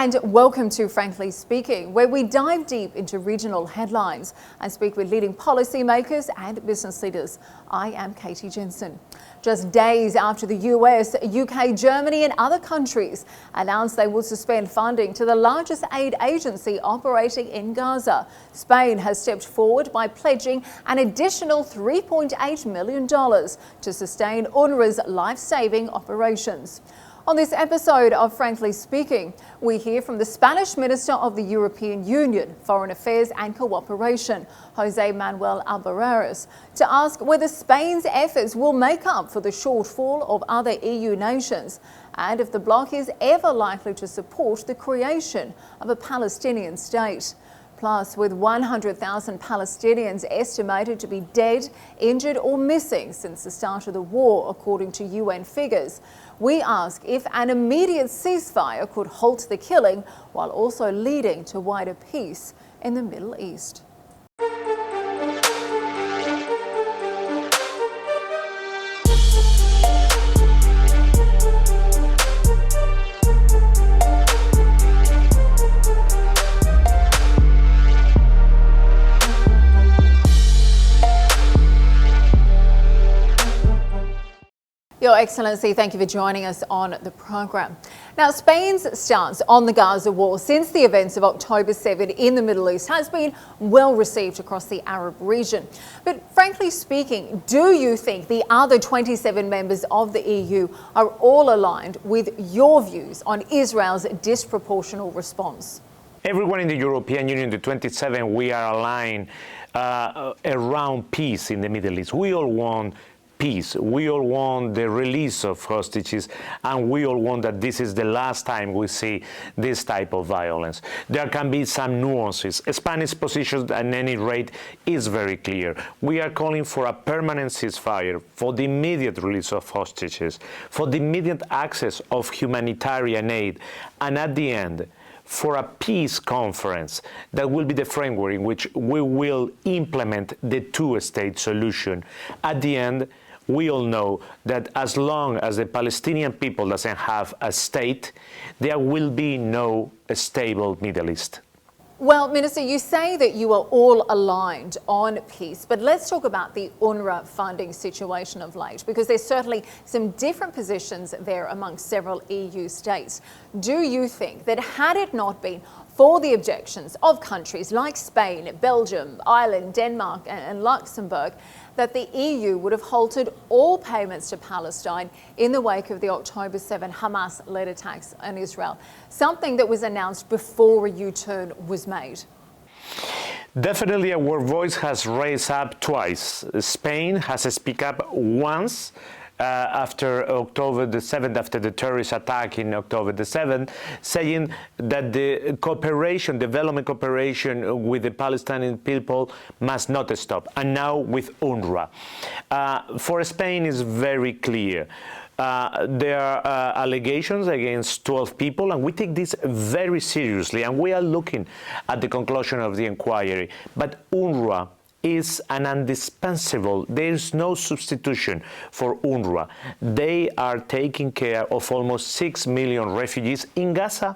and welcome to Frankly Speaking, where we dive deep into regional headlines and speak with leading policymakers and business leaders. I am Katie Jensen. Just days after the US, UK, Germany and other countries announced they will suspend funding to the largest aid agency operating in Gaza, Spain has stepped forward by pledging an additional $3.8 million to sustain UNRWA's life-saving operations. On this episode of Frankly Speaking, we hear from the Spanish Minister of the European Union, Foreign Affairs and Cooperation, Manuel AlBares, to ask whether Spain's efforts will make up for the shortfall of other EU nations and if the bloc is ever likely to support the creation of a Palestinian state. Plus, with 100,000 Palestinians estimated to be dead, injured or missing since the start of the war, according to UN figures, we ask if an immediate ceasefire could halt the killing while also leading to wider peace in the Middle East. Your Excellency, thank you for joining us on the program. Now, Spain's stance on the Gaza war since the events of October 7 in the Middle East has been well received across the Arab region. But frankly speaking, do you think the other 27 members of the EU are all aligned with your views on Israel's disproportional response? Everyone in the European Union, the 27, we are aligned around peace in the Middle East. We all want peace. We all want the release of hostages, and we all want that this is the last time we see this type of violence. There can be some nuances. Spanish position at any rate is very clear. We are calling for a permanent ceasefire, for the immediate release of hostages, for the immediate access of humanitarian aid, and at the end, for a peace conference that will be the framework in which we will implement the two-state solution. At the end, we all know that as long as the Palestinian people doesn't have a state, there will be no stable Middle East. Well, Minister, you say that you are all aligned on peace, but let's talk about the UNRWA funding situation of late, because there's certainly some different positions there among several EU states. Do you think that had it not been for the objections of countries like Spain, Belgium, Ireland, Denmark and Luxembourg, that the EU would have halted all payments to Palestine in the wake of the October 7 Hamas-led attacks on Israel, something that was announced before a U-turn was made? Definitely our voice has raised up twice. Spain has speak up once after October the 7th, after the terrorist attack in October the 7th, saying that the cooperation, development cooperation with the Palestinian people must not stop. And now with UNRWA. For Spain is very clear. There are allegations against 12 people, and we take this very seriously, and we are looking at the conclusion of the inquiry. But UNRWA is an indispensable, there is no substitution for UNRWA. They are taking care of almost 6 million refugees in Gaza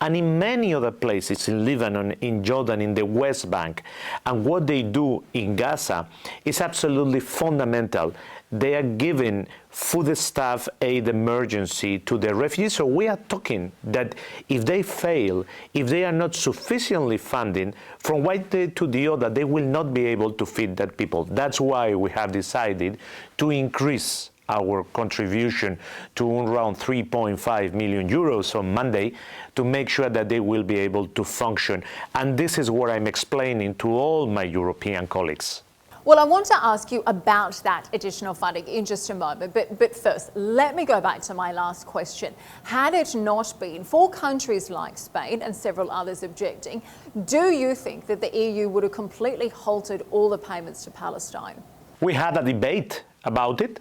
and in many other places, in Lebanon, in Jordan, in the West Bank. And what they do in Gaza is absolutely fundamental. They are giving foodstuff aid emergency to the refugees. So we are talking that if they fail, if they are not sufficiently funding, from one day to the other, they will not be able to feed that people. That's why we have decided to increase our contribution to around 3.5 million euros on Monday to make sure that they will be able to function. And this is what I'm explaining to all my European colleagues. Well, I want to ask you about that additional funding in just a moment, but first, let me go back to my last question. Had it not been for countries like Spain and several others objecting, do you think that the EU would have completely halted all the payments to Palestine? We had a debate about it,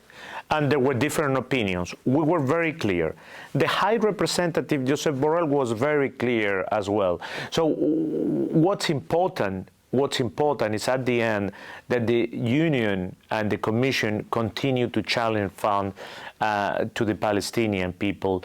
and there were different opinions. We were very clear. The High Representative Josep Borrell was very clear as well. So what's important is at the end that the Union and the Commission continue to challenge funds to the Palestinian people.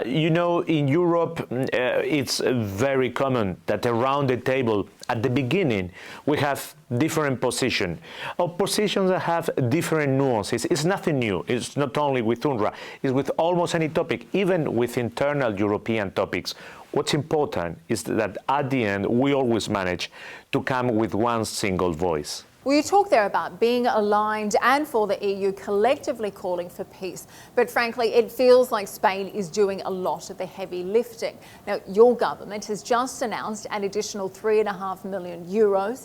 You know, in Europe, it's very common that around the table, at the beginning, we have different positions, or positions that have different nuances. It's nothing new. It's not only with UNRWA, it's with almost any topic, even with internal European topics. What's important is that at the end, we always manage to come with one single voice. Well, you talk there about being aligned and for the EU collectively calling for peace. But frankly, it feels like Spain is doing a lot of the heavy lifting. Now, your government has just announced an additional €3.5 million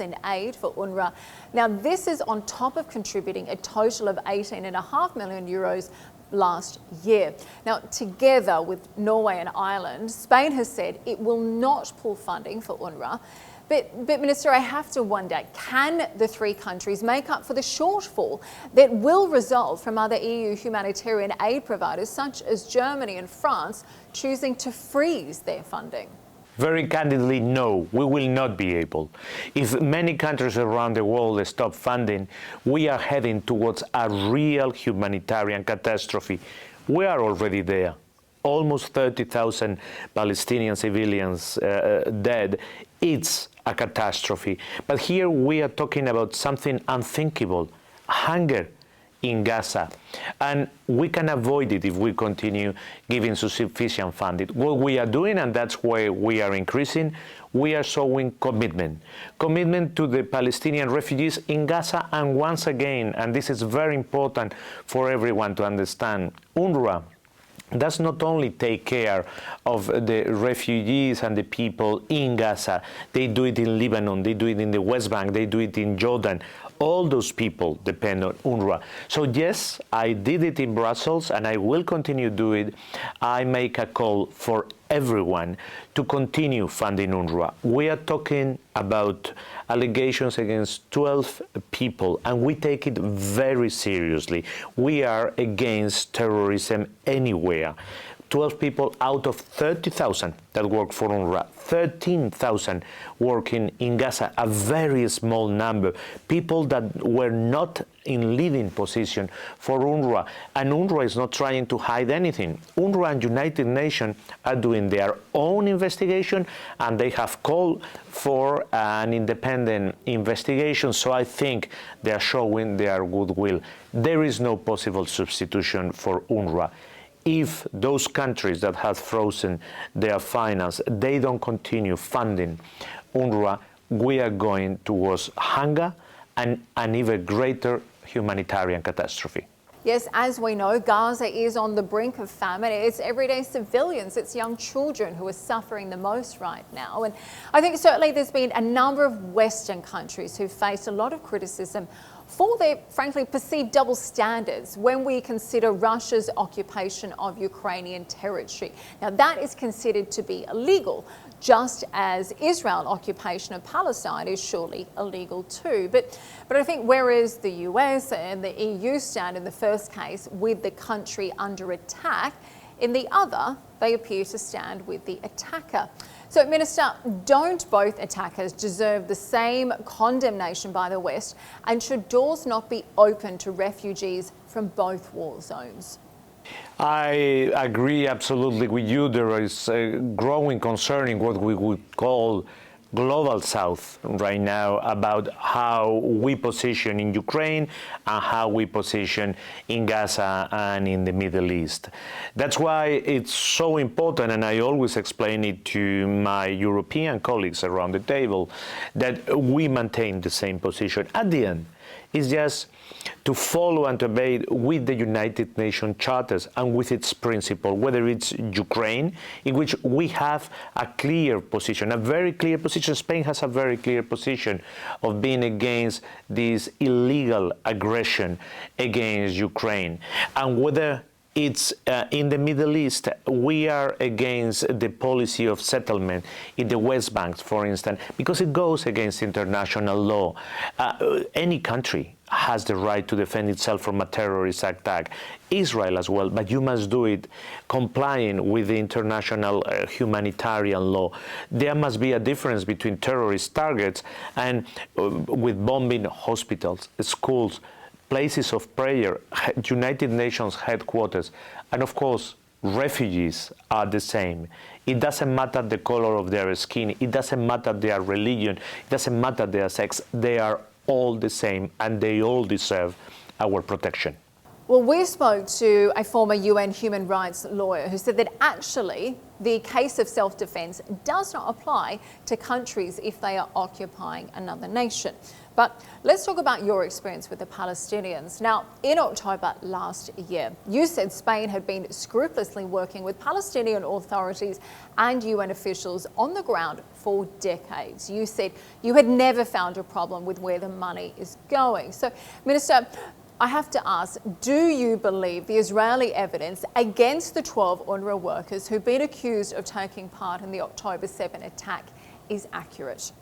in aid for UNRWA. Now, this is on top of contributing a total of €18.5 million last year. Now, together with Norway and Ireland, Spain has said it will not pull funding for UNRWA. But Minister, I have to wonder, can the three countries make up for the shortfall that will result from other EU humanitarian aid providers, such as Germany and France, choosing to freeze their funding? Very candidly, no, we will not be able. If many countries around the world stop funding, we are heading towards a real humanitarian catastrophe. We are already there. Almost 30,000 Palestinian civilians dead. It's a catastrophe. But here we are talking about something unthinkable, hunger in Gaza. And we can avoid it if we continue giving sufficient funding. What we are doing, and that's why we are increasing, we are showing commitment. Commitment to the Palestinian refugees in Gaza, and once again, and this is very important for everyone to understand, UNRWA does not only take care of the refugees and the people in Gaza, they do it in Lebanon, they do it in the West Bank, they do it in Jordan. All those people depend on UNRWA. So yes, I did it in Brussels and I will continue to do it. I make a call for everyone to continue funding UNRWA. We are talking about allegations against 12 people and we take it very seriously. We are against terrorism anywhere. 12 people out of 30,000 that work for UNRWA, 13,000 working in Gaza, a very small number. People that were not in leading position for UNRWA. And UNRWA is not trying to hide anything. UNRWA and United Nations are doing their own investigation and they have called for an independent investigation. So I think they are showing their goodwill. There is no possible substitution for UNRWA. If those countries that have frozen their finance, they don't continue funding UNRWA, we are going towards hunger and an even greater humanitarian catastrophe. Yes, as we know, Gaza is on the brink of famine. It's everyday civilians, it's young children who are suffering the most right now. And I think certainly there's been a number of Western countries who've faced a lot of criticism for their, frankly, perceived double standards when we consider Russia's occupation of Ukrainian territory. Now, that is considered to be illegal, just as Israel's occupation of Palestine is surely illegal too. But I think whereas the US and the EU stand in the first case with the country under attack, in the other, they appear to stand with the attacker. So, Minister, don't both attackers deserve the same condemnation by the West, and should doors not be open to refugees from both war zones? I agree absolutely with you. There is a growing concern in what we would call global south right now about how we position in Ukraine and how we position in Gaza and in the Middle East. That's why it's so important, and I always explain it to my European colleagues around the table, that we maintain the same position. At the end, it's just to follow and obey with the United Nations charters and with its principle, whether it's Ukraine, in which we have a clear position, a very clear position. Spain has a very clear position of being against this illegal aggression against Ukraine. And whether it's in the Middle East, we are against the policy of settlement in the West Bank, for instance, because it goes against international law. Any country has the right to defend itself from a terrorist attack, Israel as well, but you must do it complying with the international humanitarian law. There must be a difference between terrorist targets and with bombing hospitals, schools, places of prayer, United Nations headquarters, and of course, refugees are the same. It doesn't matter the color of their skin, it doesn't matter their religion, it doesn't matter their sex, they are all the same and they all deserve our protection. Well, we spoke to a former UN human rights lawyer who said that actually the case of self-defence does not apply to countries if they are occupying another nation. But let's talk about your experience with the Palestinians. Now, in October last year, you said Spain had been scrupulously working with Palestinian authorities and UN officials on the ground for decades. You said you had never found a problem with where the money is going. So, Minister, I have to ask, do you believe the Israeli evidence against the 12 UNRWA workers who've been accused of taking part in the October 7 attack is accurate?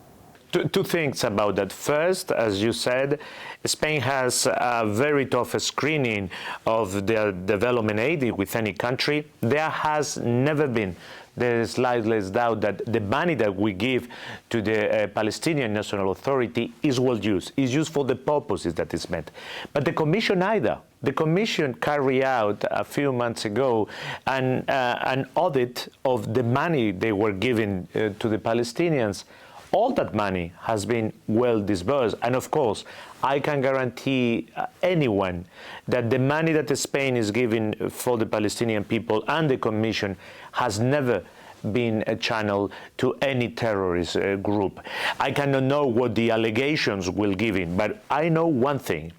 Two things about that. First, as you said, Spain has a very tough screening of their development aid with any country. There has never been the slightest doubt that the money that we give to the Palestinian National Authority is well used, is used for the purposes that is meant. But the Commission either. The Commission carried out a few months ago an audit of the money they were giving to the Palestinians. All that money has been well disbursed. And of course, I can guarantee anyone that the money that Spain is giving for the Palestinian people and the Commission has never been channeled to any terrorist group. I cannot know what the allegations will give in, but I know one thing.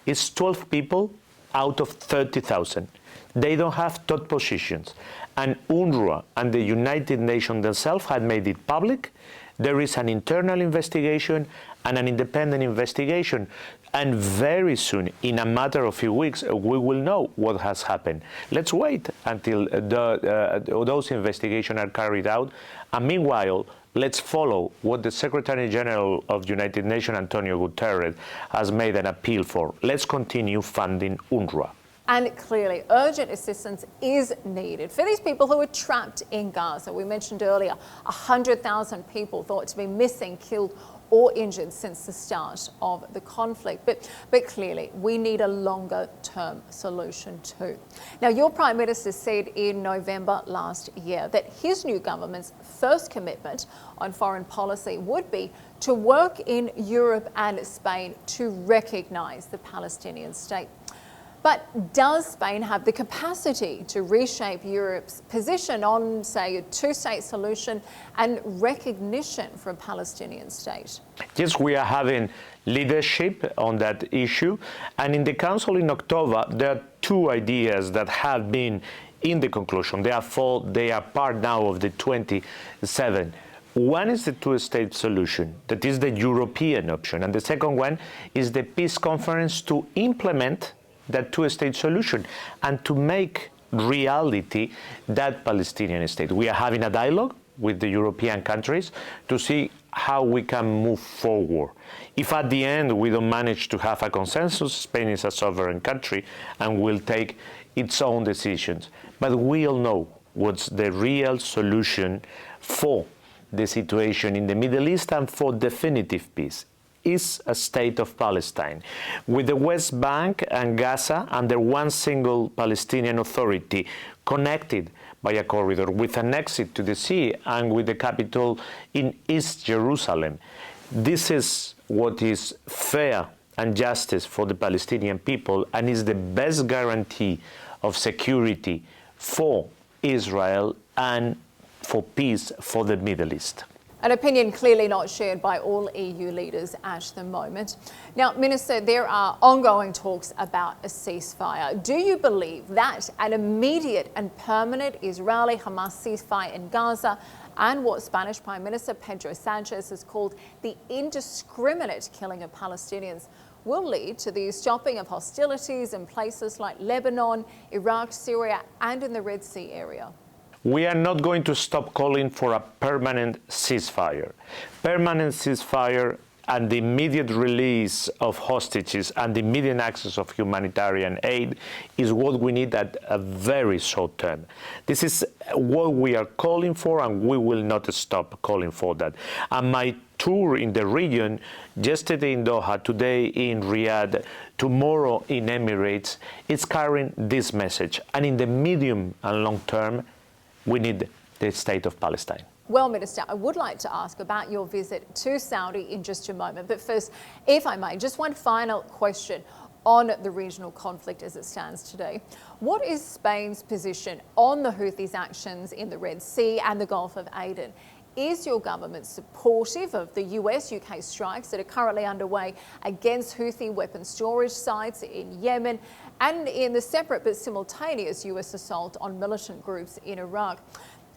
It's 12 people out of 30,000. They don't have top positions. And UNRWA and the United Nations themselves had made it public. There is an internal investigation and an independent investigation. And very soon, in a matter of a few weeks, we will know what has happened. Let's wait until those investigations are carried out. And meanwhile, let's follow what the Secretary General of the United Nations, Antonio Guterres, has made an appeal for. Let's continue funding UNRWA. And clearly, urgent assistance is needed for these people who are trapped in Gaza. We mentioned earlier, 100,000 people thought to be missing, killed or injured since the start of the conflict. But clearly, we need a longer-term solution too. Now, your Prime Minister said in November last year that his new government's first commitment on foreign policy would be to work in Europe and Spain to recognise the Palestinian state. But does Spain have the capacity to reshape Europe's position on, say, a two-state solution and recognition for a Palestinian state? Yes, we are having leadership on that issue. And in the Council in October, there are two ideas that have been in the conclusion. Therefore, they are part now of the 27. One is the two-state solution, that is the European option. And the second one is the peace conference to implement that two-state solution and to make reality that Palestinian state. We are having a dialogue with the European countries to see how we can move forward. If at the end we don't manage to have a consensus, Spain is a sovereign country and will take its own decisions. But we all know what's the real solution for the situation in the Middle East and for definitive peace. Is a state of Palestine, with the West Bank and Gaza under one single Palestinian authority, connected by a corridor with an exit to the sea and with the capital in East Jerusalem. This is what is fair and justice for the Palestinian people and is the best guarantee of security for Israel and for peace for the Middle East. An opinion clearly not shared by all EU leaders at the moment. Now, Minister, there are ongoing talks about a ceasefire. Do you believe that an immediate and permanent Israeli-Hamas ceasefire in Gaza and what Spanish Prime Minister Pedro Sanchez has called the indiscriminate killing of Palestinians will lead to the stopping of hostilities in places like Lebanon, Iraq, Syria, and in the Red Sea area? We are not going to stop calling for a permanent ceasefire. Permanent ceasefire and the immediate release of hostages and the immediate access of humanitarian aid is what we need at a very short term. This is what we are calling for, and we will not stop calling for that. And my tour in the region, yesterday in Doha, today in Riyadh, tomorrow in Emirates, is carrying this message. And in the medium and long term, we need the state of Palestine. Well, Minister, I would like to ask about your visit to Saudi in just a moment. But first, if I may, just one final question on the regional conflict as it stands today. What is Spain's position on the Houthis' actions in the Red Sea and the Gulf of Aden? Is your government supportive of the US-UK strikes that are currently underway against Houthi weapon storage sites in Yemen and in the separate but simultaneous US assault on militant groups in Iraq?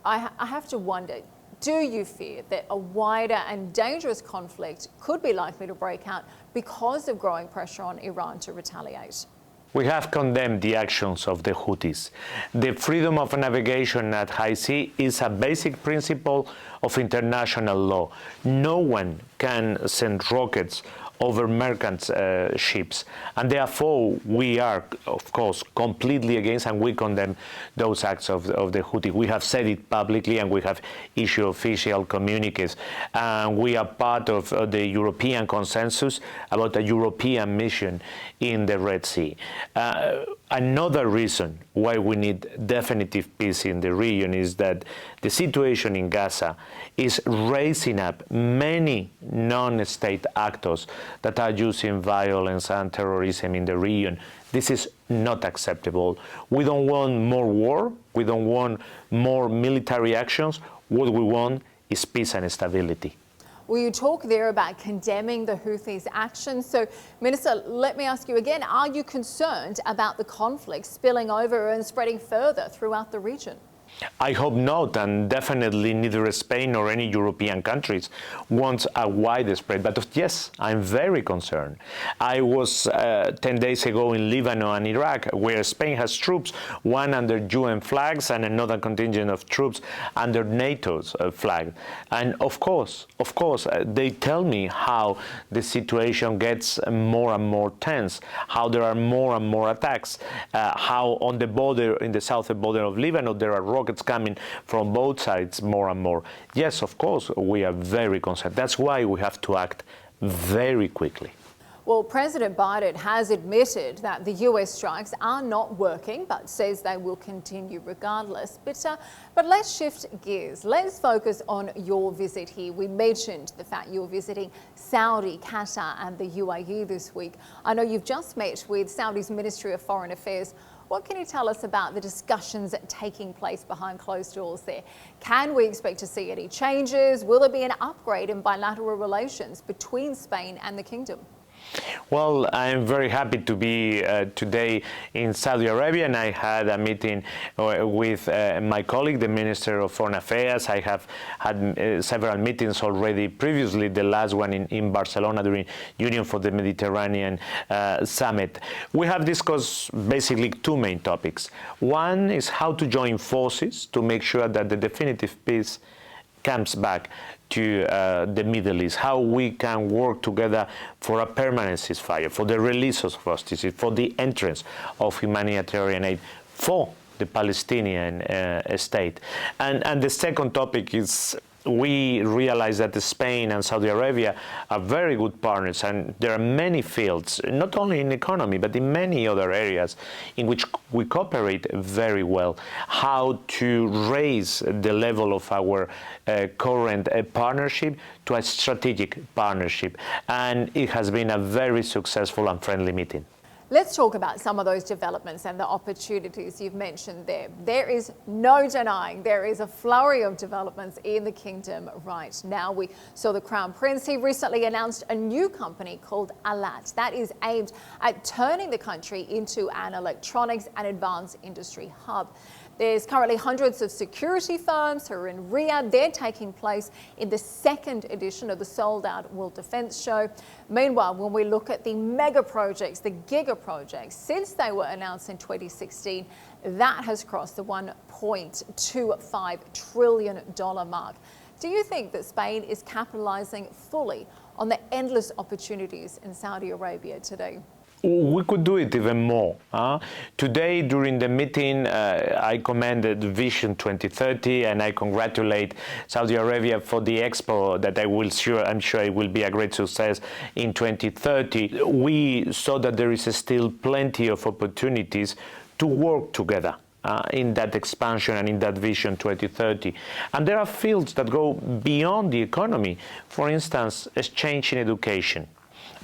I have to wonder, do you fear that a wider and dangerous conflict could be likely to break out because of growing pressure on Iran to retaliate? We have condemned the actions of the Houthis. The freedom of navigation at high sea is a basic principle of international law. No one can send rockets over merchant ships, and therefore we are, of course, completely against, and we condemn those acts of the Houthi. We have said it publicly, and we have issued official communiques, and we are part of the European consensus about a European mission in the Red Sea. Another reason why we need definitive peace in the region is that the situation in Gaza is raising up many non-state actors that are using violence and terrorism in the region. This is not acceptable. We don't want more war. We don't want more military actions. What we want is peace and stability. Well, you talk there about condemning the Houthis' actions. So, Minister, let me ask you again, are you concerned about the conflict spilling over and spreading further throughout the region? I hope not, and definitely neither Spain nor any European countries wants a widespread. But yes, I'm very concerned. I was 10 days ago in Lebanon and Iraq, where Spain has troops, one under UN flags and another contingent of troops under NATO's flag. And of course, they tell me how the situation gets more and more tense, how there are more and more attacks, how on the border, in the southern border of Lebanon, there are rockets coming from both sides more and more. Yes, of course, we are very concerned. That's why we have to act very quickly. Well, President Biden has admitted that the US strikes are not working, but says they will continue regardless. But let's shift gears. Let's focus on your visit here. We mentioned the fact you're visiting Saudi, Qatar and the UAE this week. I know you've just met with Saudi's Ministry of Foreign Affairs. What can you tell us about the discussions taking place behind closed doors there? Can we expect to see any changes? Will there be an upgrade in bilateral relations between Spain and the Kingdom? Well, I'm very happy to be today in Saudi Arabia, and I had a meeting with my colleague, the Minister of Foreign Affairs. I have had several meetings already previously, the last one in Barcelona during Union for the Mediterranean Summit. We have discussed basically two main topics. One is how to join forces to make sure that the definitive peace comes back to the Middle East, how we can work together for a permanent ceasefire, for the release of hostages, for the entrance of humanitarian aid for the Palestinian state. And the second topic is we realize that Spain and Saudi Arabia are very good partners, and there are many fields, not only in economy, but in many other areas in which we cooperate very well. How to raise the level of our current partnership to a strategic partnership. And it has been a very successful and friendly meeting. Let's talk about some of those developments and the opportunities you've mentioned there. There is no denying there is a flurry of developments in the kingdom right now. We saw the Crown Prince. He recently announced a new company called AlBares that is aimed at turning the country into an electronics and advanced industry hub. There's currently hundreds of security firms who are in Riyadh. They're taking place in the second edition of the sold-out World Defence Show. Meanwhile, when we look at the mega projects, the giga projects, since they were announced in 2016, that has crossed the $1.25 trillion mark. Do you think that Spain is capitalising fully on the endless opportunities in Saudi Arabia today? We could do it even more. Today, during the meeting, I commended Vision 2030, and I congratulate Saudi Arabia for the expo that I'm sure it will be a great success in 2030. We saw that there is still plenty of opportunities to work together in that expansion and in that Vision 2030. And there are fields that go beyond the economy. For instance, exchange in education.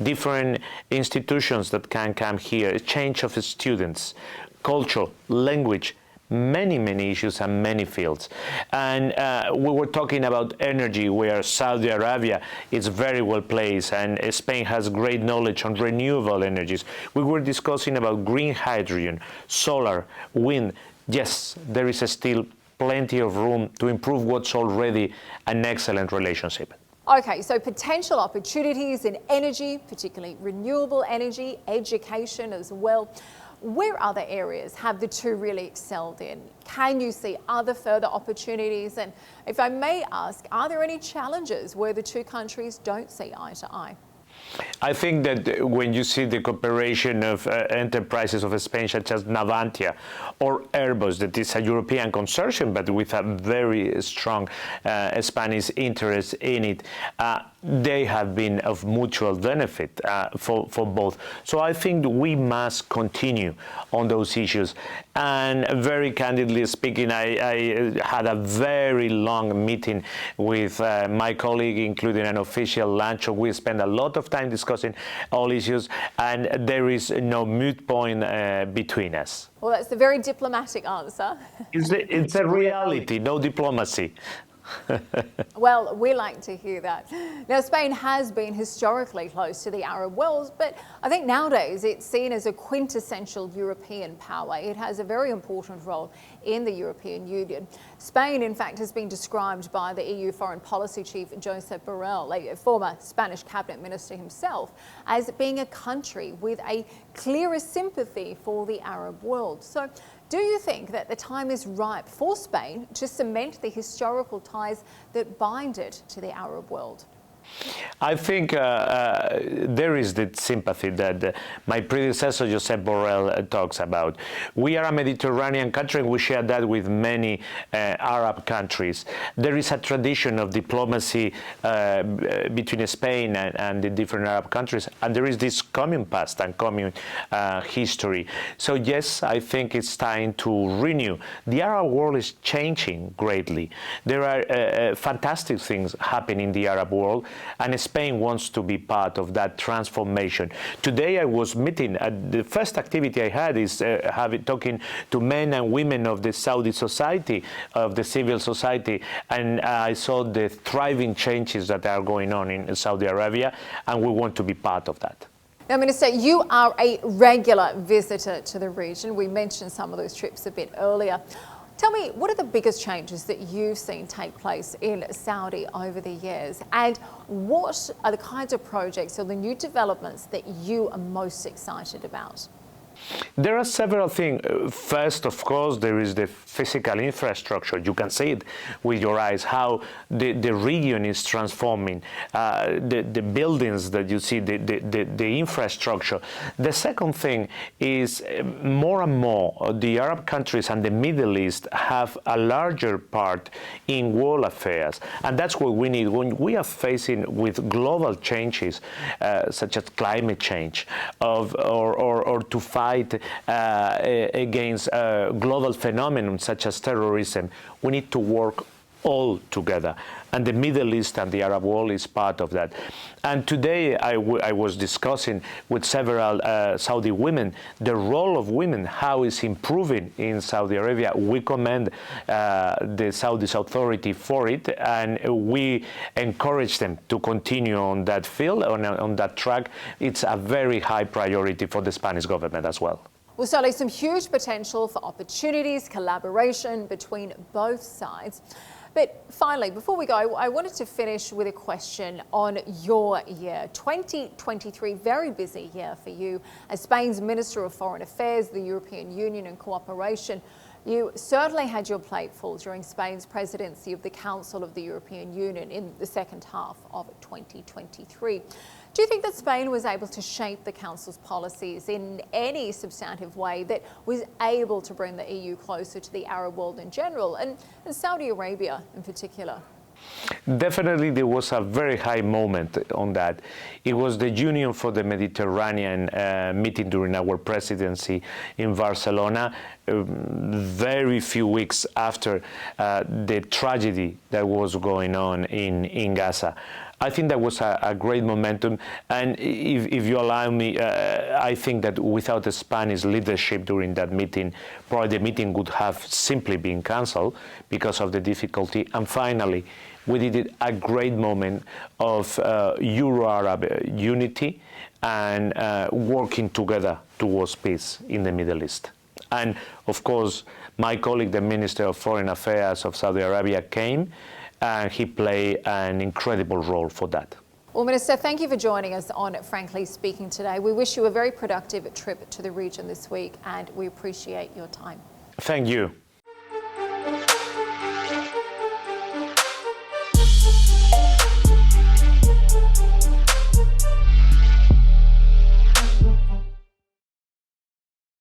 Different institutions that can come here, exchange of students, culture, language, many issues and many fields. And we were talking about energy, where Saudi Arabia is very well placed, and Spain has great knowledge on renewable energies. We were discussing about green hydrogen, solar, wind. Yes, there is still plenty of room to improve what's already an excellent relationship. Okay, so potential opportunities in energy, particularly renewable energy, education as well. Where other areas have the two really excelled in? Can you see other further opportunities? And if I may ask, are there any challenges where the two countries don't see eye to eye? I think that when you see the cooperation of enterprises of Spain, such as Navantia or Airbus, that is a European consortium, but with a very strong Spanish interest in it, they have been of mutual benefit for both. So I think we must continue on those issues. And very candidly speaking, I had a very long meeting with my colleague, including an official lunch. We spent a lot of time discussing all issues, and there is no moot point between us. Well, that's a very diplomatic answer. It's a reality, no diplomacy. Well, we like to hear that. Now, Spain has been historically close to the Arab world, but I think nowadays it's seen as a quintessential European power. It has a very important role in the European Union. Spain, in fact, has been described by the EU Foreign Policy Chief Josep Borrell, a former Spanish cabinet minister himself, as being a country with a clearer sympathy for the Arab world. So, do you think that the time is ripe for Spain to cement the historical ties that bind it to the Arab world? I think there is the sympathy that my predecessor, Josep Borrell, talks about. We are a Mediterranean country, and we share that with many Arab countries. There is a tradition of diplomacy between Spain and the different Arab countries, and there is this common past and common history. So yes, I think it's time to renew. The Arab world is changing greatly. There are fantastic things happening in the Arab world, and Spain wants to be part of that transformation. Today I was meeting, the first activity I had is talking to men and women of the Saudi society, of the civil society, and I saw the thriving changes that are going on in Saudi Arabia, and we want to be part of that. Now, Minister, you are a regular visitor to the region. We mentioned some of those trips a bit earlier. Tell me, what are the biggest changes that you've seen take place in Saudi over the years? And what are the kinds of projects or the new developments that you are most excited about? There are several things. First, of course, there is the physical infrastructure. You can see it with your eyes, how the region is transforming, the buildings that you see, the infrastructure. The second thing is more and more the Arab countries and the Middle East have a larger part in world affairs. And that's what we need. When we are facing with global changes, such as climate change, or to fight against global phenomena such as terrorism, we need to work all together. And the Middle East and the Arab world is part of that. And today I was discussing with several Saudi women the role of women, how it's improving in Saudi Arabia. We commend the Saudi authority for it, and we encourage them to continue on that field, on that track. It's a very high priority for the Spanish government as well. Well, certainly some huge potential for opportunities, collaboration between both sides. But finally, before we go, I wanted to finish with a question on your year. 2023, very busy year for you as Spain's Minister of Foreign Affairs, the European Union and Cooperation. You certainly had your plate full during Spain's presidency of the Council of the European Union in the second half of 2023. Do you think that Spain was able to shape the Council's policies in any substantive way that was able to bring the EU closer to the Arab world in general and Saudi Arabia in particular? Definitely there was a very high moment on that. It was the Union for the Mediterranean meeting during our presidency in Barcelona, very few weeks after the tragedy that was going on in Gaza. I think that was a great momentum, and if you allow me, I think that without the Spanish leadership during that meeting, probably the meeting would have simply been cancelled because of the difficulty. And finally, we did a great moment of Euro-Arab unity and working together towards peace in the Middle East. And of course, my colleague, the Minister of Foreign Affairs of Saudi Arabia, came, and he played an incredible role for that. Well, Minister, thank you for joining us on Frankly Speaking today. We wish you a very productive trip to the region this week, and we appreciate your time. Thank you.